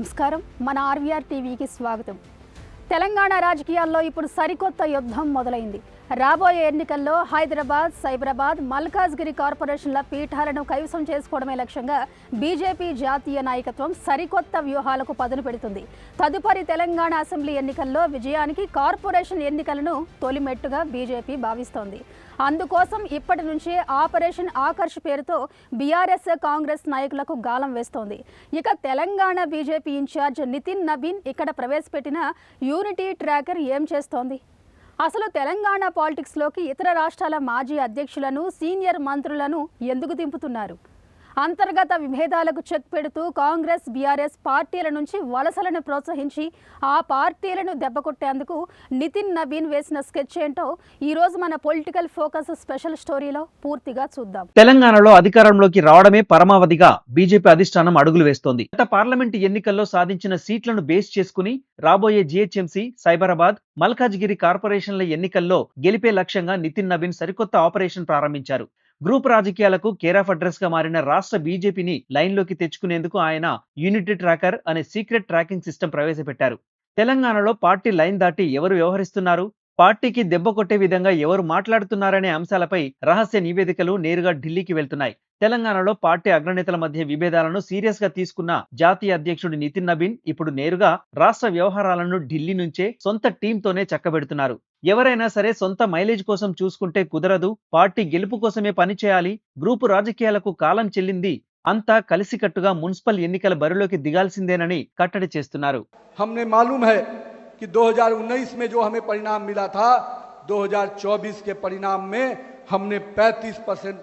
నమస్కారం మన ఆర్వీఆర్ టీవీకి స్వాగతం. తెలంగాణ రాజకీయాల్లో ఇప్పుడు సరికొత్త యుద్ధం మొదలైంది. రాబోయే ఎన్నికల్లో హైదరాబాద్, సైబరాబాద్, మల్కాజ్గిరి కార్పొరేషన్ల పీఠాలను కైవసం చేసుకోవడమే లక్ష్యంగా బీజేపీ జాతీయ నాయకత్వం సరికొత్త వ్యూహాలకు పదును పెడుతుంది. తదుపరి తెలంగాణ అసెంబ్లీ ఎన్నికల్లో విజయానికి కార్పొరేషన్ ఎన్నికలను తొలిమెట్టుగా బీజేపీ భావిస్తోంది. అందుకోసం ఇప్పటి నుంచే ఆపరేషన్ ఆకర్ష్ పేరుతో బీఆర్ఎస్, కాంగ్రెస్ నాయకులకు గాలం వేస్తోంది. ఇక తెలంగాణ బీజేపీ ఇన్ఛార్జ్ నితిన్ నబీన్ ఇక్కడ ప్రవేశపెట్టిన యూనిటీ ట్రాకర్ ఏం చేస్తోంది? అసలు తెలంగాణ పాలిటిక్స్లోకి ఇతర రాష్ట్రాల మాజీ అధ్యక్షులను, సీనియర్ మంత్రులను ఎందుకు దింపుతున్నారు? అంతర్గత విభేదాలకు చెక్ పెడుతూ కాంగ్రెస్, బీఆర్ఎస్ పార్టీల నుంచి వలసలను ప్రోత్సహించి ఆ పార్టీలను దెబ్బకొట్టేందుకు నితిన్ నబీన్ వేసిన స్కెచ్ ఏంటో ఈరోజు మన పొలిటికల్ ఫోకస్ స్పెషల్ స్టోరీలో పూర్తిగా చూద్దాం. తెలంగాణలో అధికారంలోకి రావడమే పరమావధిగా బీజేపీ అధిష్టానం అడుగులు వేస్తోంది. గత పార్లమెంటు ఎన్నికల్లో సాధించిన సీట్లను బేస్ చేసుకుని రాబోయే జీహెచ్ఎంసీ, సైబరాబాద్, మల్కాజ్గిరి కార్పొరేషన్ల ఎన్నికల్లో గెలిపే లక్ష్యంగా నితిన్ నబీన్ సరికొత్త ఆపరేషన్ ప్రారంభించారు. గ్రూప్ రాజకీయాలకు కేర్ ఆఫ్ అడ్రస్ గా మారిన రాష్ట్ర బీజేపీని లైన్లోకి తెచ్చుకునేందుకు ఆయన యూనిటీ ట్రాకర్ అనే సీక్రెట్ ట్రాకింగ్ సిస్టమ్ ప్రవేశపెట్టారు. తెలంగాణలో పార్టీ లైన్ దాటి ఎవరు వ్యవహరిస్తున్నారు, పార్టీకి దెబ్బ కొట్టే విధంగా ఎవరు మాట్లాడుతున్నారనే అంశాలపై రహస్య నివేదికలు నేరుగా ఢిల్లీకి వెళ్తున్నాయి. తెలంగాణలో పార్టీ అగ్రనేతల మధ్య విభేదాలను సీరియస్ గా తీసుకున్న జాతీయ అధ్యక్షుడు నితిన్ నబీన్ ఇప్పుడు నేరుగా రాష్ట్ర వ్యవహారాలను ఢిల్లీ నుంచే సొంత టీంతోనే చక్కబెడుతున్నారు. ఎవరైనా సరే సొంత మైలేజ్ కోసం చూసుకుంటే కుదరదు, పార్టీ గెలుపు కోసమే పనిచేయాలి, గ్రూపు రాజకీయాలకు కాలం చెల్లింది, అంతా కలిసికట్టుగా మున్సిపల్ ఎన్నికల బరిలోకి దిగాల్సిందేనని కట్టడి చేస్తున్నారు. हमने मालूम है कि 2019 में जो हमें परिणाम मिला था, 2024 के परिणाम में हमने 35%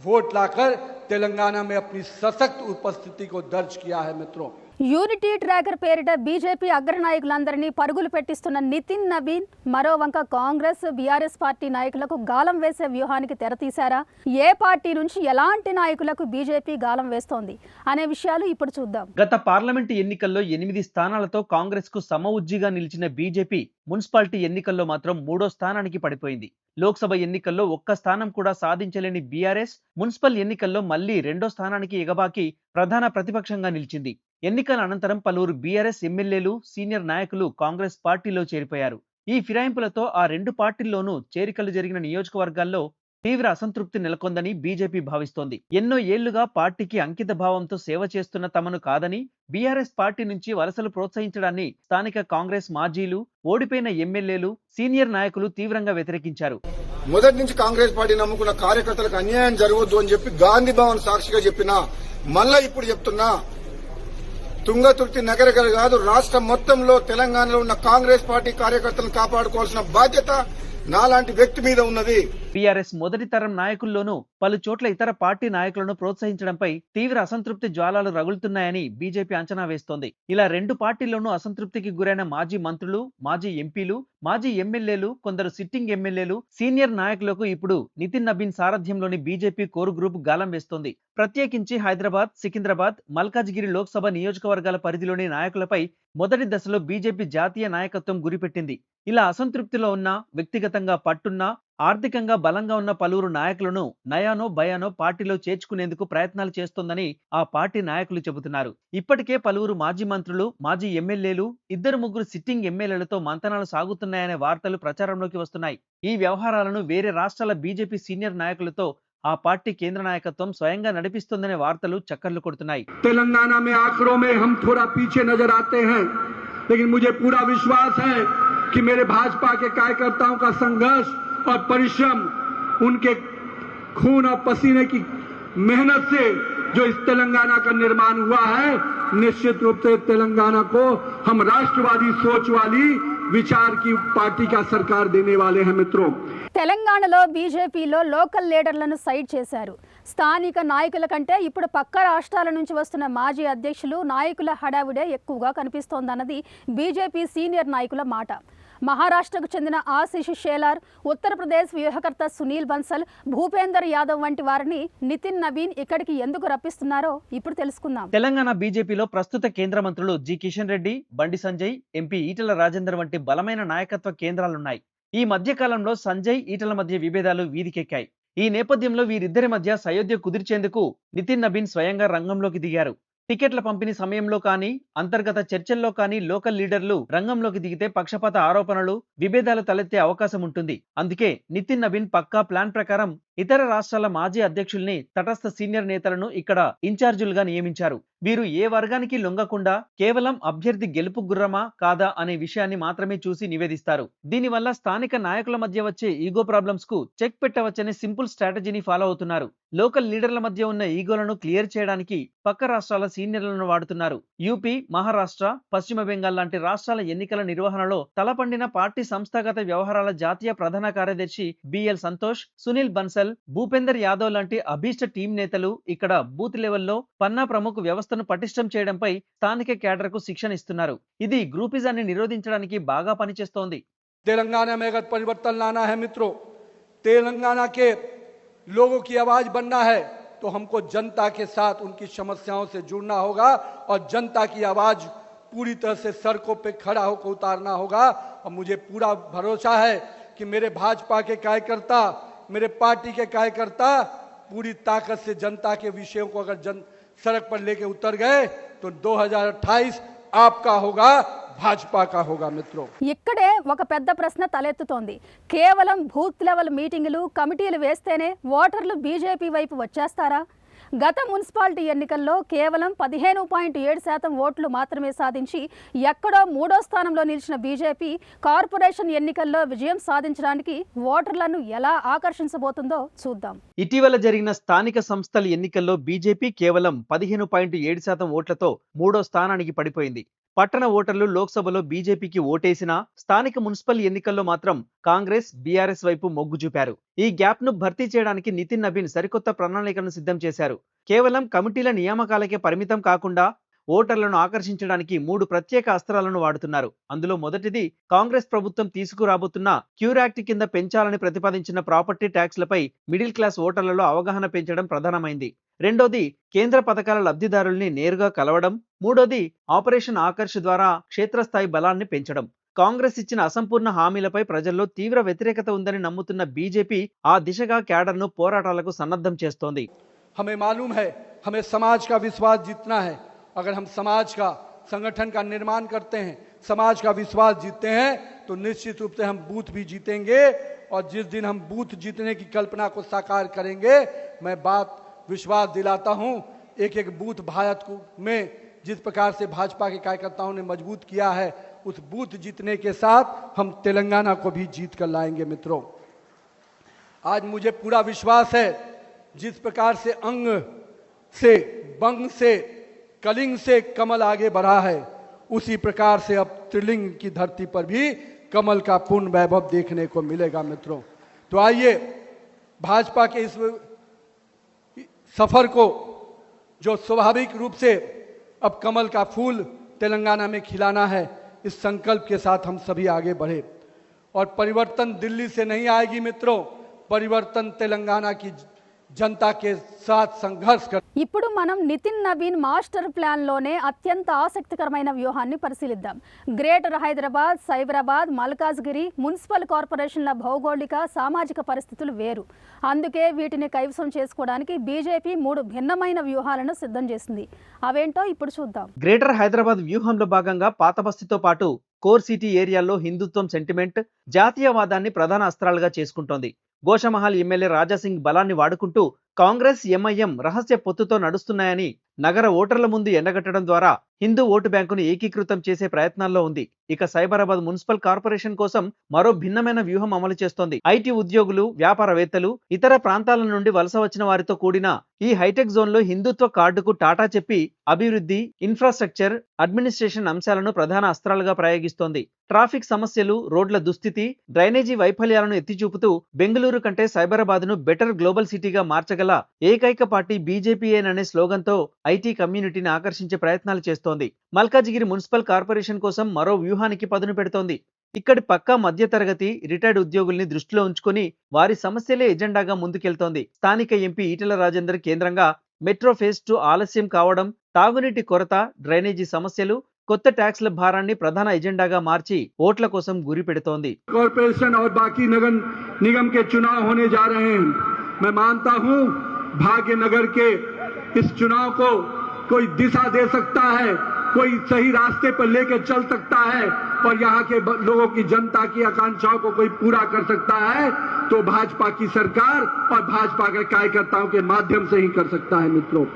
वोट लाकर तेलंगाना में अपनी सशक्त उपस्थिति को दर्ज किया है. मित्रों, యూనిటీ ట్రాకర్ పేరిట బీజేపీ అగ్రనాయకులందరినీ పరుగులు పెట్టిస్తున్న నితిన్ నబీన్ మరో వంక కాంగ్రెస్, బీఆర్ఎస్ పార్టీ నాయకులకు గాలం వేసే వ్యూహానికి తెరతీశారా? ఏ పార్టీ నుంచి ఎలాంటి నాయకులకు బీజేపీ గాలం వేస్తోంది అనే విషయాలు ఇప్పుడు చూద్దాం. గత పార్లమెంటు ఎన్నికల్లో 8 స్థానాలతో కాంగ్రెస్ కు సమఉజ్జిగా నిలిచిన బీజేపీ మున్సిపాలిటీ ఎన్నికల్లో మాత్రం 3వ స్థానానికి పడిపోయింది. లోక్సభ ఎన్నికల్లో ఒక్క స్థానం కూడా సాధించలేని బీఆర్ఎస్ మున్సిపల్ ఎన్నికల్లో మళ్లీ 2వ స్థానానికి ఎగబాకి ప్రధాన ప్రతిపక్షంగా నిలిచింది. ఎన్నికల అనంతరం పలువురు బీఆర్ఎస్ ఎమ్మెల్యేలు, సీనియర్ నాయకులు కాంగ్రెస్ పార్టీలో చేరిపోయారు. ఈ ఫిరాయింపులతో ఆ రెండు పార్టీల్లోనూ చేరికలు జరిగిన నియోజకవర్గాల్లో తీవ్ర అసంతృప్తి నెలకొందని బీజేపీ భావిస్తోంది. ఎన్నో ఏళ్లుగా పార్టీకి అంకిత భావంతో సేవ చేస్తున్న తమను కాదని బీఆర్ఎస్ పార్టీ నుంచి వలసలు ప్రోత్సహించడాన్ని స్థానిక కాంగ్రెస్ మాజీలు, ఓడిపోయిన ఎమ్మెల్యేలు, సీనియర్ నాయకులు తీవ్రంగా వ్యతిరేకించారు. మొదటి నుంచి కాంగ్రెస్ పార్టీ నమ్ముకున్న కార్యకర్తలకు అన్యాయం జరగొద్దు అని చెప్పి గాంధీ భవన్ సాక్షిగా చెప్పినా, మళ్ళా ఇప్పుడు చెప్తున్నా, తుంగతుర్తి నగర కాదు రాష్ట్రం మొత్తంలో తెలంగాణలో ఉన్న కాంగ్రెస్ పార్టీ కార్యకర్తలను కాపాడుకోవాల్సిన బాధ్యత నాలాంటి వ్యక్తి మీద ఉన్నది. బీఆర్ఎస్ మొదటి తరం నాయకుల్లోనూ పలు చోట్ల ఇతర పార్టీ నాయకులను ప్రోత్సహించడంపై తీవ్ర అసంతృప్తి జ్వాలాలు రగులుతున్నాయని బీజేపీ అంచనా వేస్తోంది. ఇలా రెండు పార్టీల్లోనూ అసంతృప్తికి గురైన మాజీ మంత్రులు, మాజీ ఎంపీలు, మాజీ ఎమ్మెల్యేలు, కొందరు సిట్టింగ్ ఎమ్మెల్యేలు, సీనియర్ నాయకులకు ఇప్పుడు నితిన్ నబీన్ సారథ్యంలోని బీజేపీ కోర్ గ్రూప్ గాలం వేస్తోంది. ప్రత్యేకించి హైదరాబాద్, సికింద్రాబాద్, మల్కాజ్గిరి లోక్సభ నియోజకవర్గాల పరిధిలోని నాయకులపై మొదటి దశలో బీజేపీ జాతీయ నాయకత్వం గురిపెట్టింది. ఇలా అసంతృప్తిలో ఉన్న, వ్యక్తిగతంగా పట్టున్నా, ఆర్థికంగా బలంగా ఉన్న పలువురు నాయకులను నయానో భయానో పార్టీలో చేర్చుకునేందుకు ప్రయత్నాలు చేస్తోందని ఆ పార్టీ నాయకులు చెబుతున్నారు. ఇప్పటికే పలువురు మాజీ మంత్రులు, మాజీ ఎమ్మెల్యేలు, 2-3 సిట్టింగ్ ఎమ్మెల్యేలతో మంతనాలు సాగుతున్నాయనే వార్తలు ప్రచారంలోకి వస్తున్నాయి. ఈ వ్యవహారాలను వేరే రాష్ట్రాల బీజేపీ సీనియర్ నాయకులతో ఆ పార్టీ కేంద్ర నాయకత్వం స్వయంగా నడిపిస్తోందనే వార్తలు చక్కర్లు కొడుతున్నాయి. तेलंगाना में आंकड़ों में हम थोड़ा पीछे नजर आते हैं, लेकिन मुझे पूरा विश्वास है कि मेरे भाजपा के कार्यकर्ताओं का संघर्ष और परिश्रम, उनके खून और पसीने की मेहनत से जो इस तेलंगाना का निर्माण हुआ है, निश्चित रूप से तेलंगाना को हम राष्ट्रवादी सोच वाली विचार की पार्टी का सरकार देने वाले हैं. मित्रों, తెలంగాణలో బీజేపీలో లోకల్ లీడర్లను సైడ్ చేశారు. స్థానిక నాయకుల కంటే ఇప్పుడు పక్క రాష్ట్రాల నుంచి వస్తున్న మాజీ అధ్యక్షులు, నాయకుల హడావిడే ఎక్కువగా కనిపిస్తోందన్నది బీజేపీ సీనియర్ నాయకుల మాట. మహారాష్ట్రకు చెందిన ఆశిష్ షేలార్, ఉత్తరప్రదేశ్ వ్యూహకర్త సునీల్ బన్సల్, భూపేందర్ యాదవ్ వంటి వారిని నితిన్ నబీన్ ఇక్కడికి ఎందుకు రప్పిస్తున్నారో ఇప్పుడు తెలుసుకుందాం. తెలంగాణ బీజేపీలో ప్రస్తుత కేంద్ర మంత్రులు జి కిషన్ రెడ్డి, బండి సంజయ్, ఎంపీ ఈటెల రాజేందర్ వంటి బలమైన నాయకత్వ కేంద్రాలున్నాయి. ఈ మధ్య కాలంలో సంజయ్, ఈటెల మధ్య విభేదాలు వీధికెక్కాయి. ఈ నేపథ్యంలో వీరిద్దరి మధ్య సయోధ్య కుదిర్చేందుకు నితిన్ నబీన్ స్వయంగా రంగంలోకి దిగారు. టికెట్ల పంపిణీ సమయంలో కానీ అంతర్గత చర్చల్లో కానీ లోకల్ లీడర్లు రంగంలోకి దిగితే పక్షపాత ఆరోపణలు విభేదాలు తలెత్తే అవకాశం ఉంటుంది. అందుకే నితిన్ నవీన్ పక్కా ప్లాన్ ప్రకారం ఇతర రాష్ట్రాల మాజీ అధ్యక్షుల్ని తటస్థ సీనియర్ నేతలను ఇక్కడ ఇన్ఛార్జీలుగా నియమించారు. వీరు ఏ వర్గానికి లొంగకుండా కేవలం అభ్యర్థి గెలుపు గుర్రమా కాదా అనే విషయాన్ని మాత్రమే చూసి నివేదిస్తారు. దీనివల్ల స్థానిక నాయకుల మధ్య వచ్చే ఈగో ప్రాబ్లమ్స్ కు చెక్ పెట్టవచ్చనే సింపుల్ స్ట్రాటజీని ఫాలో అవుతున్నారు. లోకల్ లీడర్ల మధ్య ఉన్న ఈగోలను క్లియర్ చేయడానికి పక్క రాష్ట్రాల సీనియర్లను వాడుతున్నారు. యూపీ, మహారాష్ట్ర, పశ్చిమ బెంగాల్ లాంటి రాష్ట్రాల ఎన్నికల నిర్వహణలో తలపండిన పార్టీ సంస్థాగత వ్యవహారాల జాతీయ ప్రధాన కార్యదర్శి బిఎల్ సంతోష్, సునీల్ బన్సల్, భూపేందర్ యాదవ్ లాంటి అభీష్ట టీం నేతలు ఇక్కడ బూత్ లెవెల్లో పన్నా ప్రముఖ వ్యవస్థను పటిష్టం చేయడంపై స్థానిక క్యాడర్ కు శిక్షణ ఇస్తున్నారు. ఇది గ్రూపిజాన్ని నిరోధించడానికి బాగా పనిచేస్తోంది. तेलंगाना में अगर परिवर्तन लाना है मित्रों, तेलंगाना के लोगों की आवाज बनना है तो हमको जनता के साथ उनकी समस्याओं से जुड़ना होगा और जनता की आवाज पूरी तरह से सड़कों पे खड़ा होकर उतारना होगा। और मुझे पूरा भरोसा है कि मेरे भाजपा के कार्यकर्ता, मेरे पार्टी के कार्यकर्ता पूरी ताकत से जनता के विषयों को अगर सड़क पर लेके उतर गए तो 2028 आपका होगा, భాజపా కా హోగా మిత్రో. ఇక్కడే ఒక పెద్ద ప్రశ్న తలెత్తుతోంది. కేవలం బూత్ లెవెల్ మీటింగులు, కమిటీలు వేస్తేనే ఓటర్లు బీజేపీ వైపు వచ్చేస్తారా? గత మున్సిపాలిటీ ఎన్నికల్లో కేవలం 15.7% ఓట్లు మాత్రమే సాధించి ఎక్కడో 3వ స్థానంలో నిలిచిన బీజేపీ కార్పొరేషన్ ఎన్నికల్లో విజయం సాధించడానికి ఓటర్లను ఎలా ఆకర్షించబోతుందో చూద్దాం. ఇటీవల జరిగిన స్థానిక సంస్థల ఎన్నికల్లో బీజేపీ కేవలం 15.7% ఓట్లతో 3వ స్థానానికి పడిపోయింది. పట్టణ ఓటర్లు లోక్సభలో బీజేపీకి ఓటేసినా స్థానిక మున్సిపల్ ఎన్నికల్లో మాత్రం కాంగ్రెస్, బీఆర్ఎస్ వైపు మొగ్గు చూపారు. ఈ గ్యాప్ ను భర్తీ చేయడానికి నితిన్ నవీన్ సరికొత్త ప్రణాళికను సిద్ధం చేశారు. కేవలం కమిటీల నియామకాలకే పరిమితం కాకుండా ఓటర్లను ఆకర్షించడానికి 3 ప్రత్యేక అస్త్రాలను వాడుతున్నారు. అందులో మొదటిది కాంగ్రెస్ ప్రభుత్వం తీసుకురాబోతున్న క్యూర్ యాక్ట్ కింద పెంచాలని ప్రతిపాదించిన ప్రాపర్టీ ట్యాక్స్లపై మిడిల్ క్లాస్ ఓటర్లలో అవగాహన పెంచడం ప్రధానమైంది. రెండోది కేంద్ర పథకాల లబ్ధిదారుల్ని నేరుగా కలవడం. మూడోది ఆపరేషన్ ఆకర్ష్ ద్వారా క్షేత్రస్థాయి బలాన్ని పెంచడం. కాంగ్రెస్ ఇచ్చిన అసంపూర్ణ హామీలపై ప్రజల్లో తీవ్ర వ్యతిరేకత ఉందని నమ్ముతున్న బీజేపీ ఆ దిశగా క్యాడర్ను పోరాటాలకు సన్నద్ధం చేస్తోంది. हमें मालूम है, हमें समाज का विश्वास जीतना है. अगर हम समाज का, संगठन का निर्माण करते हैं, समाज का विश्वास जीतते हैं तो निश्चित रूप से हम बूथ भी जीतेंगे. और जिस दिन हम बूथ जीतने की कल्पना को साकार करेंगे, मैं बात विश्वास दिलाता हूं, एक एक बूथ भारत में जिस प्रकार से भाजपा के कार्यकर्ताओं ने मजबूत किया है, उस बूथ जीतने के साथ हम तेलंगाना को भी जीत कर लाएंगे. मित्रों, आज मुझे पूरा विश्वास है, जिस प्रकार से अंग से, बंग से, कलिंग से कमल आगे बढ़ा है, उसी प्रकार से अब त्रिलिंग की धरती पर भी कमल का पूर्ण वैभव देखने को मिलेगा. मित्रों, तो आइए भाजपा के इस सफर को, जो स्वाभाविक रूप से अब कमल का फूल तेलंगाना में खिलाना है, इस संकल्प के साथ हम सभी आगे बढ़े. और परिवर्तन दिल्ली से नहीं आएगी मित्रों, परिवर्तन तेलंगाना की जनता के साथ संघर्ष कर. ఇప్పుడు మనం నితిన్ నవీన్ మాస్టర్ ప్లాన్ లోనే అత్యంత ఆసక్తికరమైన వ్యూహాన్ని పరిశీలిద్దాం. గ్రేటర్ హైదరాబాద్, సైబరాబాద్, మల్కాజ్గిరి మున్సిపల్ కార్పొరేషన్ల భౌగోళిక, సామాజిక పరిస్థితులు వేరు. అందుకే వీటిని కైవసం చేసుకోవడానికి బీజేపీ 3 భిన్నమైన వ్యూహాలను సిద్ధం చేసింది. అవేంటో ఇప్పుడు చూద్దాం. గ్రేటర్ హైదరాబాద్ వ్యూహంలో భాగంగా పాత బస్తీతో పాటు కోర్ సిటీ ఏరియాల్లో హిందుత్వం సెంటిమెంట్, జాతీయవాదాన్ని ప్రధాన అస్త్రాలుగా చేసుకుంటోంది. గోషమహల్ ఎమ్మెల్యే రాజాసింగ్ బలాన్ని వాడుకుంటూ కాంగ్రెస్, ఎంఐఎం రహస్య పొత్తుతో నడుస్తున్నాయని నగర ఓటర్ల ముందు ఎండగట్టడం ద్వారా హిందూ ఓటు బ్యాంకును ఏకీకృతం చేసే ప్రయత్నాల్లో ఉంది. ఇక సైబరాబాద్ మున్సిపల్ కార్పొరేషన్ కోసం మరో భిన్నమైన వ్యూహం అమలు చేస్తోంది. ఐటీ ఉద్యోగులు, వ్యాపారవేత్తలు, ఇతర ప్రాంతాల నుండి వలస వచ్చిన వారితో కూడిన ఈ హైటెక్ జోన్ లో హిందుత్వ కార్డుకు టాటా చెప్పి అభివృద్ధి, ఇన్ఫ్రాస్ట్రక్చర్, అడ్మినిస్ట్రేషన్ అంశాలను ప్రధాన అస్త్రాలుగా ప్రయోగిస్తోంది. ట్రాఫిక్ సమస్యలు, రోడ్ల దుస్థితి, డ్రైనేజీ వైఫల్యాలను ఎత్తిచూపుతూ బెంగళూరు కంటే సైబరాబాద్ ను బెటర్ గ్లోబల్ సిటీగా మార్చగల ఏకైక పార్టీ బీజేపీయేననే స్లోగన్తో ఐటీ కమ్యూనిటీని ఆకర్షించే ప్రయత్నాలు చేస్తోంది. మల్కాజిగిరి మున్సిపల్ కార్పొరేషన్ కోసం మరో వ్యూహానికి పదును పెడుతోంది. ఇక్కడి పక్కా మధ్యతరగతి, రిటైర్డ్ ఉద్యోగుల్ని దృష్టిలో ఉంచుకొని వారి సమస్యలే ఎజెండాగా ముందుకెళ్తోంది. స్థానిక ఎంపీ ఈటెల రాజేందర్ కేంద్రంగా మెట్రో ఫేజ్ 2 ఆలస్యం కావడం, తాగునీటి కొరత, డ్రైనేజీ సమస్యలు, కొత్త ట్యాక్స్ల భారాన్ని ప్రధాన ఎజెండాగా మార్చి ఓట్ల కోసం గురి పెడుతోంది. कॉर्पोरेशन और बाकी नगर निगम के चुनाव होने जा रहे हैं. मैं मानता हूं भाग्यनगर के इस चुनाव को कोई दिशा दे सकता है, कोई सही रास्ते पर लेकर चल सकता है और यहाँ के लोगों की, जनता की आकांक्षाओं को कोई पूरा कर सकता है तो भाजपा की सरकार और भाजपा के कार्यकर्ताओं के माध्यम से ही कर सकता है। मित्रों,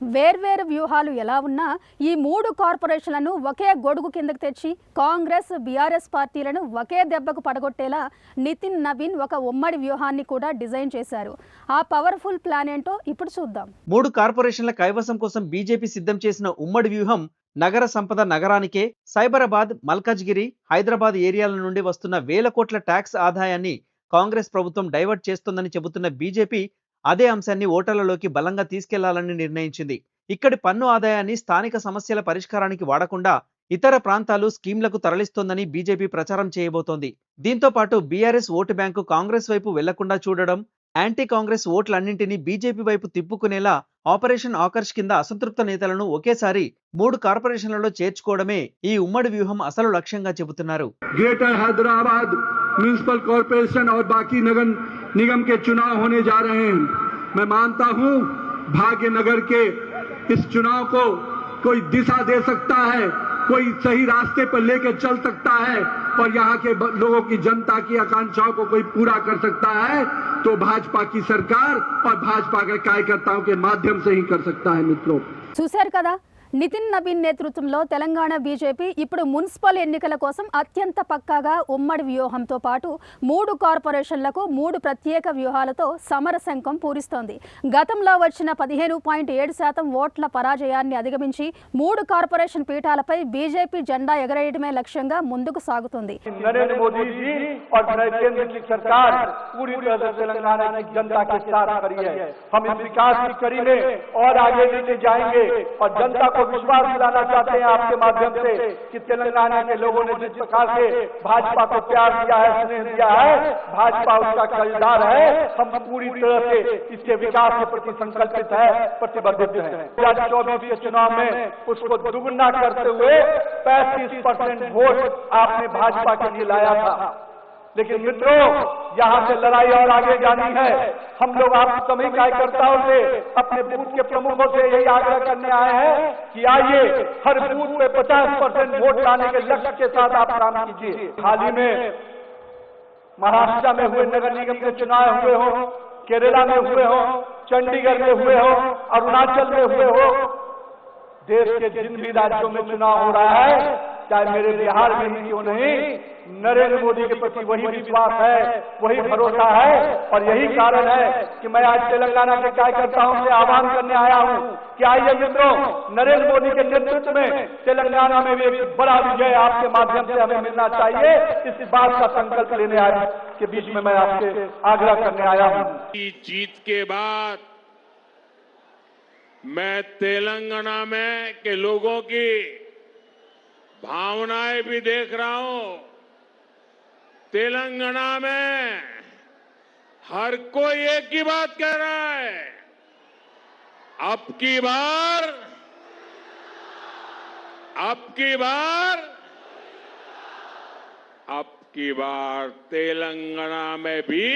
వేర్వేరు వ్యూహాలు ఎలా ఉన్నా ఈ మూడు కార్పొరేషన్లను ఒకే గొడుగు కిందకు తెచ్చి కాంగ్రెస్ బీఆర్ఎస్ పార్టీలను ఒకే దెబ్బకు పడగొట్టేలా నితిన్ నవీన్ ఒక ఉమ్మడి వ్యూహాన్ని కూడా డిజైన్ చేశారు. ఆ పవర్ఫుల్ ప్లాన్ ఏంటో ఇప్పుడు చూద్దాం. మూడు కార్పొరేషన్ల కైవసం కోసం బీజేపీ సిద్ధం చేసిన ఉమ్మడి వ్యూహం నగర సంపద నగరానికే సైబరాబాద్, మల్కాజ్గిరి, హైదరాబాద్ ఏరియాల నుండి వస్తున్న వేల కోట్ల ట్యాక్స్ ఆదాయాన్ని కాంగ్రెస్ ప్రభుత్వం డైవర్ట్ చేస్తోందని చెబుతున్న బీజేపీ అదే అంశాన్ని ఓటర్లలోకి బలంగా తీసుకెళ్లాలని నిర్ణయించింది. ఇక్కడి పన్ను ఆదాయాన్ని స్థానిక సమస్యల పరిష్కారానికి వాడకుండా ఇతర ప్రాంతాలు స్కీమ్లకు తరలిస్తోందని బీజేపీ ప్రచారం చేయబోతోంది. దీంతో పాటు బీఆర్ఎస్ ఓటు బ్యాంకు కాంగ్రెస్ వైపు వెళ్లకుండా చూడడం, యాంటీ కాంగ్రెస్ ఓట్లన్నింటినీ బీజేపీ వైపు తిప్పుకునేలా ఆపరేషన్ ఆకర్ష్ కింద అసంతృప్త నేతలను ఒకేసారి మూడు కార్పొరేషన్లలో చేర్చుకోవడమే ఈ ఉమ్మడి వ్యూహం అసలు లక్ష్యంగా చెబుతున్నారు. ग्रेटर हैदराबाद म्युनिसिपल कॉरपोरेशन और बाकी नगर निगम के चुनाव होने जा रहे हैं। मैं मानता हूं भाग्यनगर के इस चुनाव को कोई दिशा दे सकता है, कोई सही रास्ते पर लेकर चल सकता है और यहाँ के लोगों की, जनता की आकांक्षाओं को कोई पूरा कर सकता है तो भाजपा की सरकार और भाजपा के कार्यकर्ताओं के माध्यम से ही कर सकता है। मित्रों, చూశారు కదా, నితిన్ నవీన్ నేతృత్వంలో తెలంగాణ బీజేపీ ఇప్పుడు మున్సిపల్ ఎన్నికల కోసం అత్యంత పక్కాగా ఉమ్మడి వ్యూహంతో పాటు మూడు కార్పొరేషన్లకు మూడు ప్రత్యేక వ్యూహాలతో సమరశంఖం పూరిస్తోంది. గతంలో వచ్చిన 15.7% ఓట్ల పరాజయాన్ని అధిగమించి మూడు కార్పొరేషన్ పీఠాలపై బీజేపీ జెండా ఎగరేయడమే లక్ష్యంగా ముందుకు సాగుతుంది. नरेंद्र मोदी जी और केंद्र की सरकार पूरी तरह से तेलंगाना की जनता के साथ खड़ी है। हम इस विकास की कड़ी में और आगे लेके जाएंगे और जनता को विश्वास दिलाना चाहते हैं आपके माध्यम से कि तेलंगाना के लोगों ने जिस प्रकार से भाजपा को प्यार दिया है, स्नेह दिया है, भाजपा उसका खरीदार है। हम पूरी तरह से इसके विकास के प्रति संकल्पित है, प्रतिबद्ध है। 2024 के चुनाव में उसको दुगुना करते हुए 35% वोट आपने भाजपा के लिए लाया था। लेकिन मित्रों, यहाँ से लड़ाई और आगे जानी है। हम लोग आप सभी कार्यकर्ताओं से, अपने बूथ के प्रमुखों से यही आग्रह करने आए हैं कि आइए हर बूथ पे 50% वोट लाने के लक्ष्य के साथ आप काम कीजिए। हाल ही में महाराष्ट्र में हुए नगर निगम के चुनाव हुए हो, केरला में हुए हो, चंडीगढ़ में हुए हो, अरुणाचल में हुए हो, देश के जिन भी राज्यों में चुनाव हो रहा है, चाहे मेरे बिहार में ही क्यों नहीं, नरेंद्र मोदी के प्रति वही विश्वास है, वही भरोसा है। और यही कारण है कि मैं आज तेलंगाना के कार्यकर्ताओं से आह्वान करने आया हूं कि आइए मित्रों, नरेंद्र मोदी के नेतृत्व में तेलंगाना में भी एक बड़ा विजय आपके माध्यम से हमें मिलना चाहिए। इस बात का संकल्प लेने आज के बीच में मैं आपसे आग्रह करने आया हूं। जीत के बाद मैं तेलंगाना में के लोगों की भावनाएं भी देख रहा हूं। तेलंगाना में हर कोई एक ही बात कह रहा है, अब की बार तेलंगाना में भी,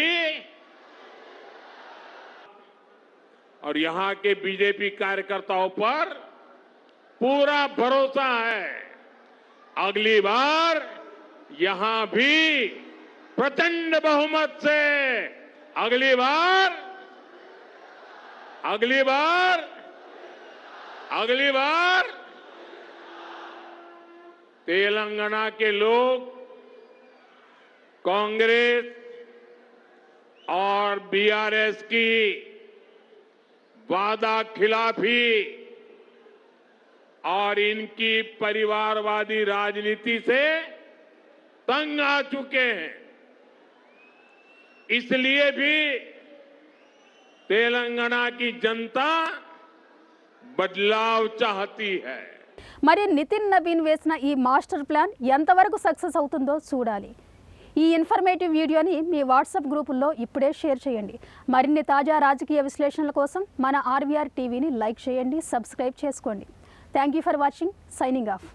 और यहां के बीजेपी कार्यकर्ताओं पर पूरा भरोसा है, अगली बार यहां भी प्रचंड बहुमत से अगली बार तेलंगाना के लोग कांग्रेस और बीआरएस की वादा खिलाफी और इनकी परिवारवादी राजनीति से तंग आ चुके हैं। इसलिए भी तेलंगाना की जनता बदलाव चाहती है। మరి నితిన్ నవీన్ వేసిన ఈ మాస్టర్ ప్లాన్ ఎంతవరకు సక్సెస్ అవుతుందో చూడాలి. ఈ ఇన్ఫర్మేటివ్ వీడియోని మీ వాట్సాప్ గ్రూపుల్లో ఇప్పుడే షేర్ చేయండి. మరిన్ని తాజా రాజకీయ విశ్లేషణల కోసం మన ఆర్వీఆర్ టీవీని లైక్ చేయండి, సబ్స్క్రైబ్ చేసుకోండి. Thank you for watching. Signing off.